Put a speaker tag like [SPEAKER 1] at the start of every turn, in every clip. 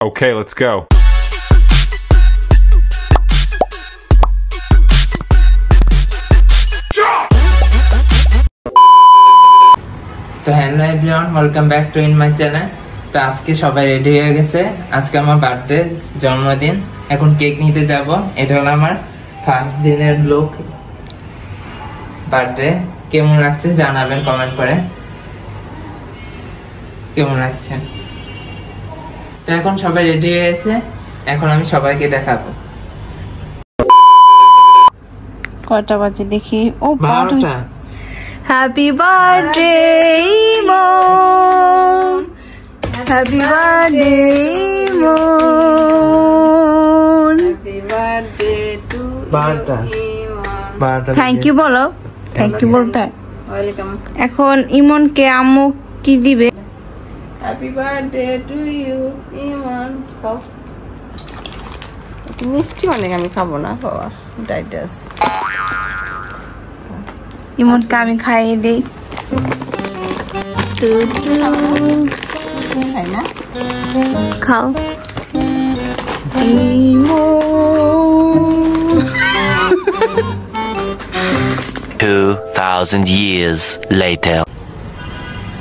[SPEAKER 1] Okay, let's go.
[SPEAKER 2] তো hello everyone, welcome back to in my channel. তো আজকে সবাই রেডি হয়ে গেছে, আজকে আমার বার্থডে, জন্মদিন। এখন কেক নিতে যাব। এটা হলো আমার ফার্স্ট দিনের লুক। বার্থডে কেমন লাগছে জানাবেন কমেন্ট করে, কেমন লাগছে। তো এখন সবাই রেডি হয়ে গেছে, এখন আমি সবাইকে দেখাবো।
[SPEAKER 3] কয়টা বাজে দেখি? ও
[SPEAKER 2] 12টা।
[SPEAKER 3] Happy birthday Emon, happy birthday Emon,
[SPEAKER 4] happy birthday to
[SPEAKER 2] 12টা।
[SPEAKER 3] থ্যাংক ইউ বলো, থ্যাংক ইউ বলতে হয়।
[SPEAKER 4] ওয়েলকাম।
[SPEAKER 3] এখন ইমনকে আম্মু কি দিবে?
[SPEAKER 4] Happy birthday to you Emon. খাও, মিষ্টি অনেক, আমি খাবো না, বাবা ডাইটাস।
[SPEAKER 3] ইমনকে আমি খাইয়ে দিই।
[SPEAKER 4] খাই না,
[SPEAKER 3] খাও। ইমন
[SPEAKER 5] 2000 years later.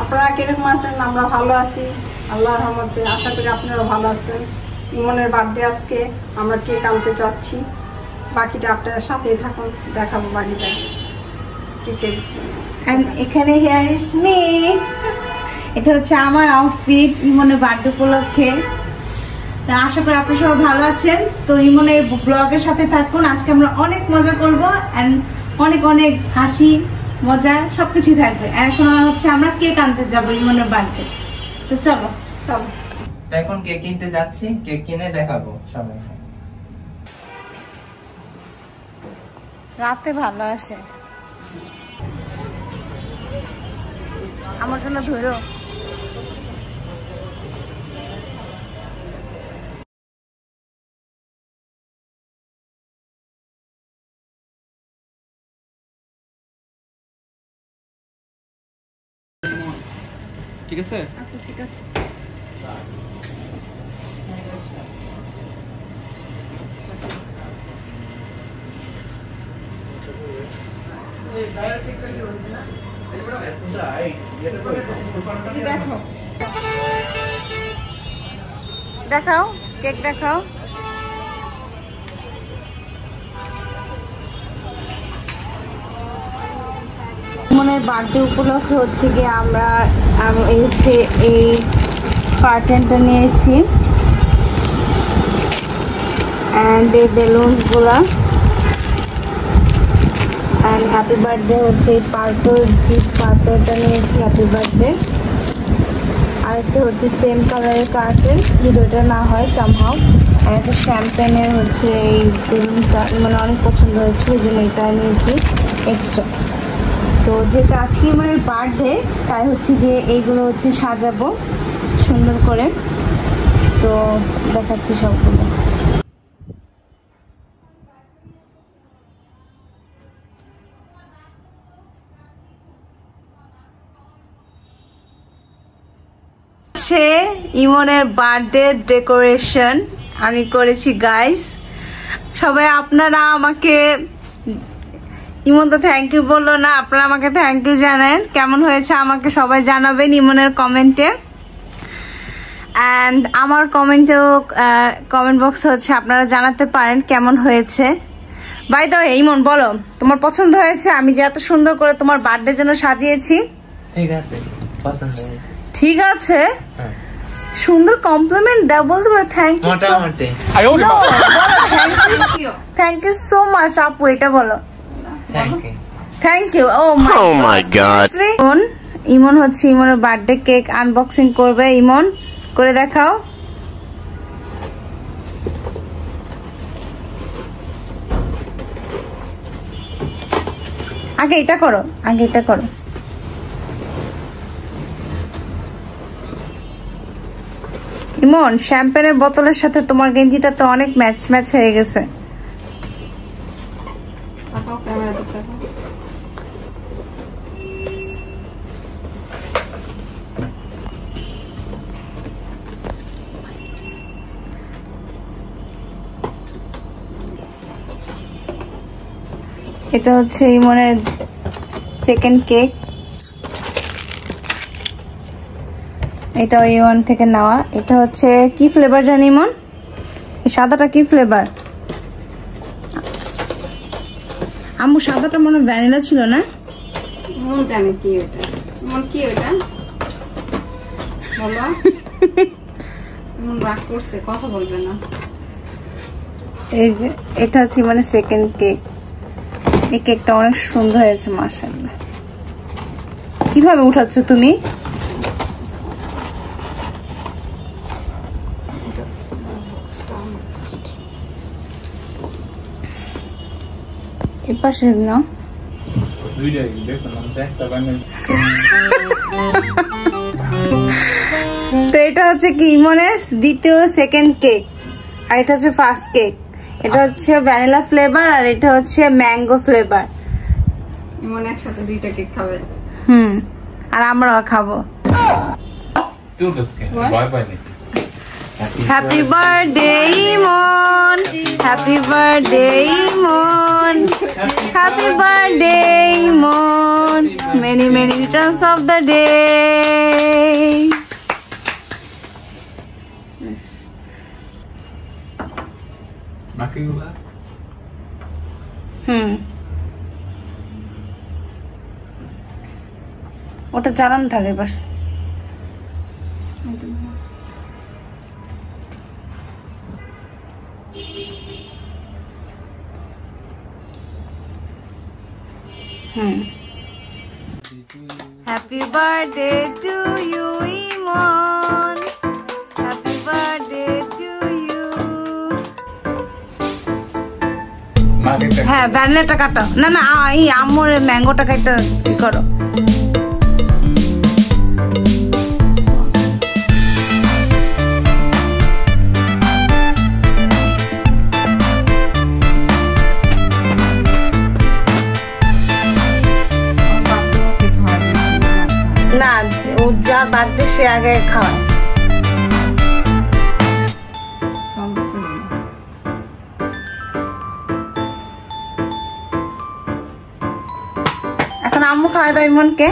[SPEAKER 4] আপনারা কিরকম আছেন? আমরা ভালো আছি আল্লাহর রহমতে, আশা করি আপনারা ভালো আছেন। ইমনের বার্থডে আজকে, আমরা কেক আনতে যাচ্ছি। বাকিটা আপনাদের সাথেই থাকুন, দেখাবো বাকিটা কেকের।
[SPEAKER 3] And এখানে হেয়ার ইজ মি। এটা হচ্ছে আমার আউটফিট ইমনের বার্থডে উপলক্ষে। তা আশা করি আপনারা সবাই ভালো আছেন। তো ইমনের ব্লগের সাথে থাকুন, আজকে আমরা অনেক মজা করব এন্ড অনেক অনেক হাসি মজা সবকিছু থাকবে। আর এখন হচ্ছে আমরা কেক আনতে যাব ইমনের বার্থডে। তো চলো
[SPEAKER 4] চলো।
[SPEAKER 2] তো এখন কেক কিনতে যাচ্ছি, কেক কিনে দেখাবো সবাইকে।
[SPEAKER 3] রাতে ভালো আসে। আমার জন্য ধরো।
[SPEAKER 2] ঠিক আছে?
[SPEAKER 3] আচ্ছা ঠিক আছে। দেখো, দেখাও কেক দেখাও। মনের বার্থডে উপলক্ষে হচ্ছে গিয়ে আমরা এই হচ্ছে এই কার্টেনটা নিয়েছি অ্যান্ড এই বেলুনসগুলা অ্যান্ড হ্যাপি বার্থডে হচ্ছে এই পার্পল পার্পলটা নিয়েছি হ্যাপি বার্থডে। আরেকটা হচ্ছে সেম কালারের কার্টেন, যদি ওটা না হয় সামহাও। আর একটা শ্যাম্পেনের হচ্ছে এই বেলুনটা মানে অনেক পছন্দ হয়েছে, ওই জন্য এটা নিয়েছি এক্সট্রা। তো যেহেতু আজকে আমার বার্থডে, তাই হচ্ছে গিয়ে এইগুলো হচ্ছে সাজাবো সুন্দর করে। তো দেখাচ্ছি সবগুলো। ইমনের বার্থডে ডেকোরেশন আমি করেছি গাইস। সবাই আপনারা আমাকে, ইমন তো থ্যাংক ইউ বললো না, আপনারা আমাকে থ্যাংক ইউ জানেন। কেমন হয়েছে আমাকে সবাই জানাবেন ইমনের কমেন্টে। অ্যান্ড আমার কমেন্টেও কমেন্ট বক্সে হচ্ছে আপনারা জানাতে পারেন কেমন হয়েছে। বাই দ্য ওয়ে ইমন বলো তোমার পছন্দ হয়েছে আমি যে এত সুন্দর করে তোমার বার্থডে জন্য সাজিয়েছি?
[SPEAKER 2] ঠিক আছে, পছন্দ হয়েছে।
[SPEAKER 3] ঠিক আছে, সুন্দর কমপ্লিমেন্ট দাও, বলতে পারো থ্যাংক ইউ।
[SPEAKER 2] মোটামুটি
[SPEAKER 3] থ্যাংক ইউ সো মাচ আপু, এটা বলো
[SPEAKER 2] thank you.
[SPEAKER 3] Thank you. Oh my God. Emon হচ্ছে ইমনের বার্থডে কেক আনবক্সিং করবে। ইমন করে দেখাও। আগে এটা করো, আগে এটা করো। ইমন শ্যাম্পেনের বোতলের সাথে তোমার গেঞ্জিটা তো অনেক ম্যাচ ম্যাচ হয়ে গেছে। এটা হচ্ছে ইমনের সেকেন্ড কেক। এটা ইমন থেকে নেওয়া। এটা হচ্ছে কি ফ্লেভার জানি ইমন? এই সাদাটা কি ফ্লেভার? আম্মু সাদাটা মনে ভ্যানিলা ছিল না?
[SPEAKER 4] মন জানে কি ওটা। মন কি ওটা বলো। মন রাগ করছে, কথা বলবে না।
[SPEAKER 3] এই যে এটা হচ্ছে মানে সেকেন্ড কেক। এই কেকটা অনেক সুন্দর হয়েছে মাশাআল্লাহ। কিভাবে উঠাচ্ছ তুমি? এই পাশে নাও। তো এটা হচ্ছে কি ইমনের দ্বিতীয় সেকেন্ড কেক, আর এটা হচ্ছে ফার্স্ট কেক। এটা হচ্ছে ভ্যানিলা ফ্লেভার আর এটা হচ্ছে ম্যাঙ্গো ফ্লেভার।
[SPEAKER 4] ইমন একসাথে দুইটা কেক খাবে।
[SPEAKER 3] আর আমরাও খাবো। Happy birthday Emon, happy birthday Emon, happy birthday Emon, many many returns of the day. ওটা চালানো থাকে পাশে। Happy birthday to you, Imon. Happy birthday to you. হ্যাঁ ভ্যানিলাটা কাটো। না না এই আম্মুর ম্যাঙ্গোটা কাটা করো। না ও যা বার্থডে সে আগে খাওয়ায়। এখন আম্মু খাওয়াই দাও ইমনকে।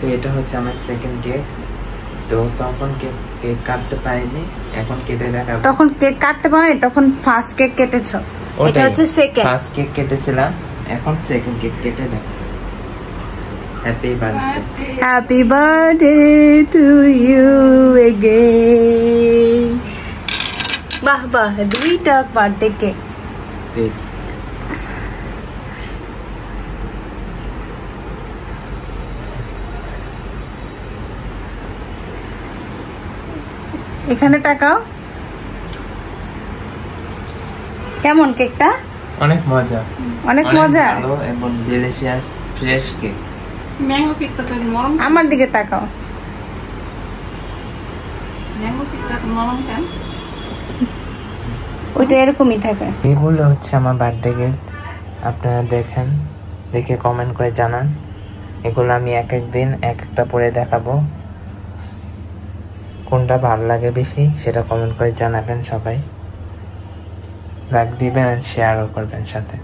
[SPEAKER 2] তো এটা হচ্ছে আমার সেকেন্ড কেক। তো তখন কেক কাটতে পারিনি, এখন কেটে দেখাবো।
[SPEAKER 3] তখন কেক কাটতে পারিনি, তখন ফার্স্ট কেক কেটেছো। এটা হচ্ছে সেকেন্ড।
[SPEAKER 2] ফার্স্ট কেক কেটেছিলাম, এখন সেকেন্ড কেক কেটে দেখাবো। Happy birthday.
[SPEAKER 3] Happy birthday to you again. বাহ বাহ, দুইটা বার্থডে কেক। এখানে তাকাও, কেমন কেকটা?
[SPEAKER 2] অনেক মজা,
[SPEAKER 3] অনেক মজা
[SPEAKER 2] এবং ডিলিশিয়াস ফ্রেশ কেক।
[SPEAKER 4] ম্যাঙ্গো কেকটা তো নরম।
[SPEAKER 3] আমার দিকে তাকাও।
[SPEAKER 4] ম্যাঙ্গো কেকটা তো নরম কেন?
[SPEAKER 3] ওইটা এরকমই থাকে।
[SPEAKER 2] এগুলো হচ্ছে আমার বার্থডে গিফট। আপনারা দেখেন, দেখে কমেন্ট করে জানান। এগুলো আমি এক এক দিন এক একটা পরে দেখাবো। কোনটা ভালো লাগে বেশি সেটা কমেন্ট করে জানাবেন। সবাই লাইক দিবেন আর শেয়ারও করবেন সাথে।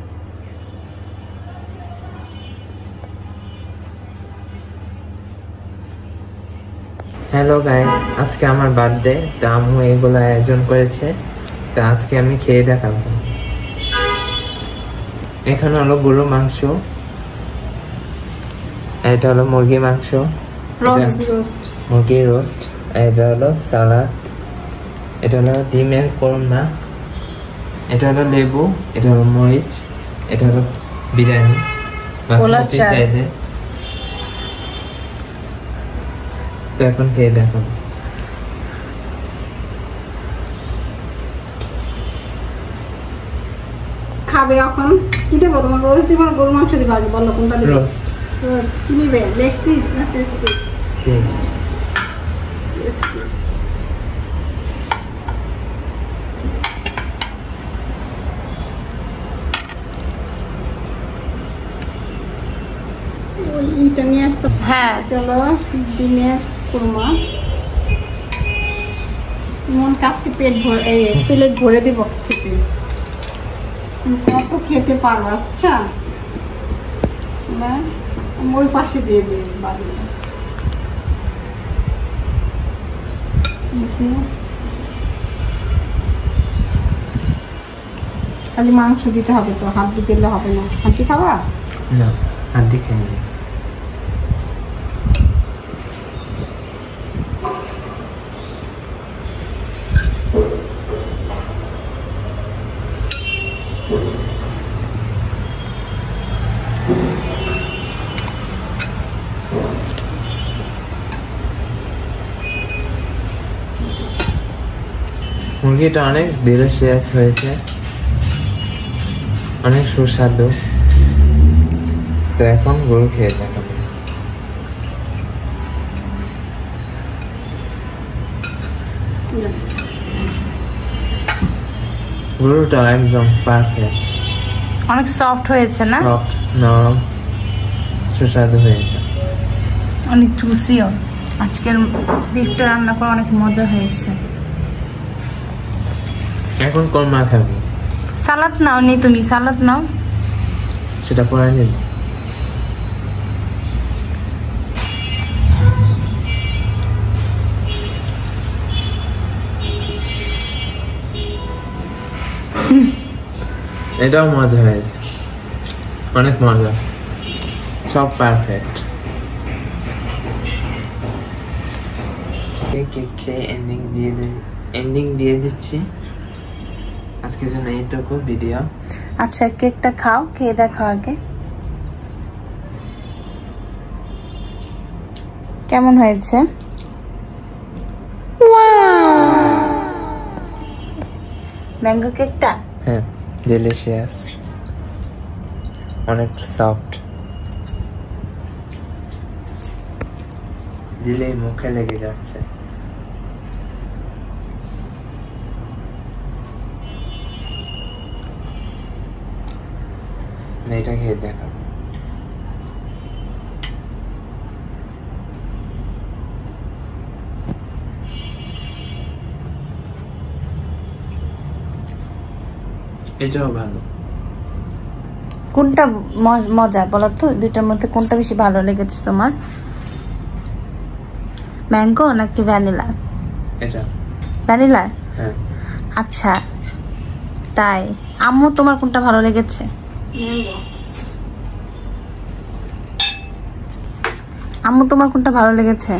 [SPEAKER 2] হ্যালো গাইস, আজকে আমার বার্থডে। তো আম্মু এগুলো আয়োজন করেছে, তো আজকে আমি খেয়ে দেখাবো। এখানে হলো গরু মাংস, এটা হলো মুরগি মাংস,
[SPEAKER 4] রোস্ট
[SPEAKER 2] মুরগির রোস্ট, এটা হলো সালাদ, এটা হলো ডিমের কোরমা, এটা হলো লেবু, এটা হলো মরিচ, এটা হলো বিরিয়ানি বাসমতি চাইলে। তো এখন খেয়ে দেখো।
[SPEAKER 4] খাবে এখন কি দেবো তোমার? রোস্ট দিব না গরুর মাংস দিবা? আগে বলো কোনটা দিবে?
[SPEAKER 2] রোস্ট।
[SPEAKER 4] রোস্ট কি নিবে? লেগ পিস না chest piece?
[SPEAKER 2] Chest.
[SPEAKER 4] Chest piece. ওই এটা নিয়ে আসতো।
[SPEAKER 3] হ্যাঁ
[SPEAKER 4] এটা হলো ডিমের কুরমা। মন কাজকে প্লেট ভরে দিব খেতে। কত খেতে পারবো? আচ্ছা ওই পাশে দিয়ে বাড়ি যাচ্ছে। খালি মাংস দিতে হবে তো, হাড্ডি দিলে হবে না। হাড্ডি খাবা?
[SPEAKER 2] না, হাড্ডি খাইনি। মুরগিটা অনেক ডিলিশিয়াস হয়েছে, অনেক সুস্বাদু। তো এখন গরু খেয়ে দেখাবো। গরুটা একদম পারফেক্ট,
[SPEAKER 3] অনেক সফট হয়েছে না?
[SPEAKER 2] সফট, নরম, সুস্বাদু হয়েছে,
[SPEAKER 3] অনেক জুসিও। আজকের বিফটা রান্না করে অনেক মজা হয়েছে।
[SPEAKER 2] এখন কোরমা খাবো।
[SPEAKER 3] সালাদ নাও নি তুমি? সালাদ নাও।
[SPEAKER 2] সেটা পরে নিব। এটাও মজা হয়েছে, অনেক মজা, সব পারফেক্ট। খেয়ে এন্ডিং দিয়ে দিচ্ছি আজকের জন্য এইটুকু ভিডিও।
[SPEAKER 3] আচ্ছা কেকটা খাও, খেয়ে দেখো আগে কেমন হয়েছে। ম্যাঙ্গো কেকটা?
[SPEAKER 2] হ্যাঁ, ডিলিশিয়াস, অনেক সফট, দিলেই মুখে লেগে যাচ্ছে। এটা খেয়ে দেখাবো। এটাও ভালো।
[SPEAKER 3] কোনটা মজা বলো তো? দুইটার মধ্যে কোনটা বেশি ভালো লেগেছে তোমার? ম্যাঙ্গো নাকি ভ্যানিলা?
[SPEAKER 2] এটা
[SPEAKER 3] ভ্যানিলা?
[SPEAKER 2] হ্যাঁ।
[SPEAKER 3] আচ্ছা তাই। আম্মু তোমার কোনটা ভালো লেগেছে? আম্মু তোমার কোনটা ভালো লেগেছে?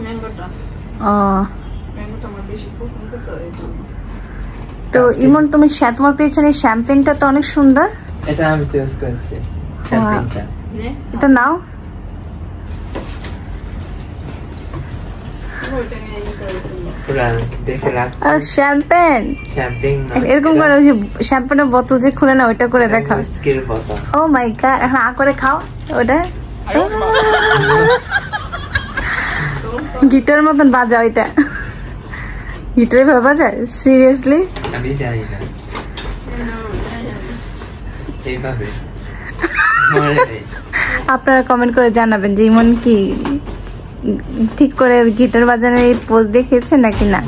[SPEAKER 4] ম্যাঙ্গোটা।
[SPEAKER 3] ও
[SPEAKER 4] ম্যাঙ্গোটা আমার বেশি পছন্দ তো এইজন্য।
[SPEAKER 3] তো ইমন তুমি তোমার পেছনে শ্যাম্পেনটা তো অনেক সুন্দর।
[SPEAKER 2] এটা আমি চয়েস করেছি, শ্যাম্পেনটা।
[SPEAKER 3] এটা নাও। শ্যাম্পেন এরকম করে ওই যে শ্যাম্পেনের বোতল যে খুলে না ওইটা করে দেখাও। ও মাই গড, এখন আ করে খাও ওটা। গিটার মতন বাজাও এটা। গিটারে ভাবে বাজায়? সিরিয়াসলি?
[SPEAKER 2] আমি জানি না এইভাবে।
[SPEAKER 3] আপনারা কমেন্ট করে জানাবেন যে ইমন কি ঠিক করে গিটার বাজানোর এই পোজ দেখিয়েছে নাকি না।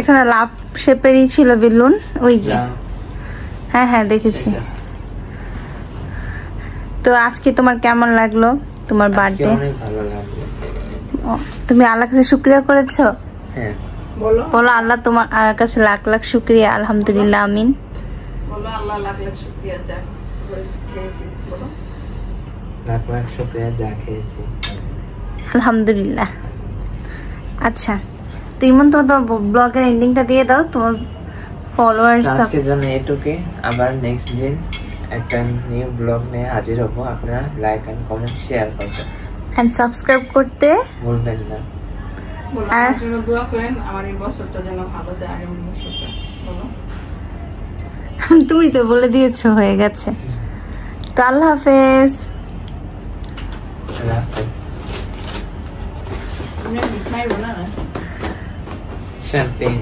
[SPEAKER 3] এখানে লাভ শেপেরই ছিল বেলুন, ওই যে। হ্যাঁ হ্যাঁ দেখেছি। তো আজকে তোমার কেমন লাগলো তোমার বার্থডে?
[SPEAKER 2] অনেক ভালো লাগলো।
[SPEAKER 3] তুমি আল্লাহর কাছে শুকরিয়া করেছো?
[SPEAKER 2] হ্যাঁ।
[SPEAKER 3] বলো আল্লাহ তোমার কাছে লাখ লাখ শুকরিয়া। আলহামদুলিল্লাহ, আমিন।
[SPEAKER 4] বলো আল্লাহ লাখ লাখ শুকরিয়া। যা বলেছি বলো।
[SPEAKER 2] লাখ লাখ শুকরিয়া যা খেয়েছি।
[SPEAKER 3] আলহামদুলিল্লাহ। আচ্ছা তুই মন তো ব্লগের এন্ডিংটা দিয়ে দাও, তোমার ফলোয়ার্স
[SPEAKER 2] আজকের জন্য এটুকুই। আবার নেক্সট দিন একটা নিউ ব্লগ নিয়ে হাজির হব। আপনারা লাইক এন্ড কমেন্ট শেয়ার করবেন
[SPEAKER 3] এন্ড সাবস্ক্রাইব করতে
[SPEAKER 2] ভুলবেন না।
[SPEAKER 4] আমার জন্য দোয়া করেন, আমার এই বছরটা যেন ভালো যায়। আগামী বছরটা বলো।
[SPEAKER 3] তুমি তো বলে দিয়েছো, হয়ে গেছে। তো আল্লাহ হাফেজ।
[SPEAKER 2] আল্লাহ হাফেজ।
[SPEAKER 4] আমি মিঠাই বানানা
[SPEAKER 2] Champagne.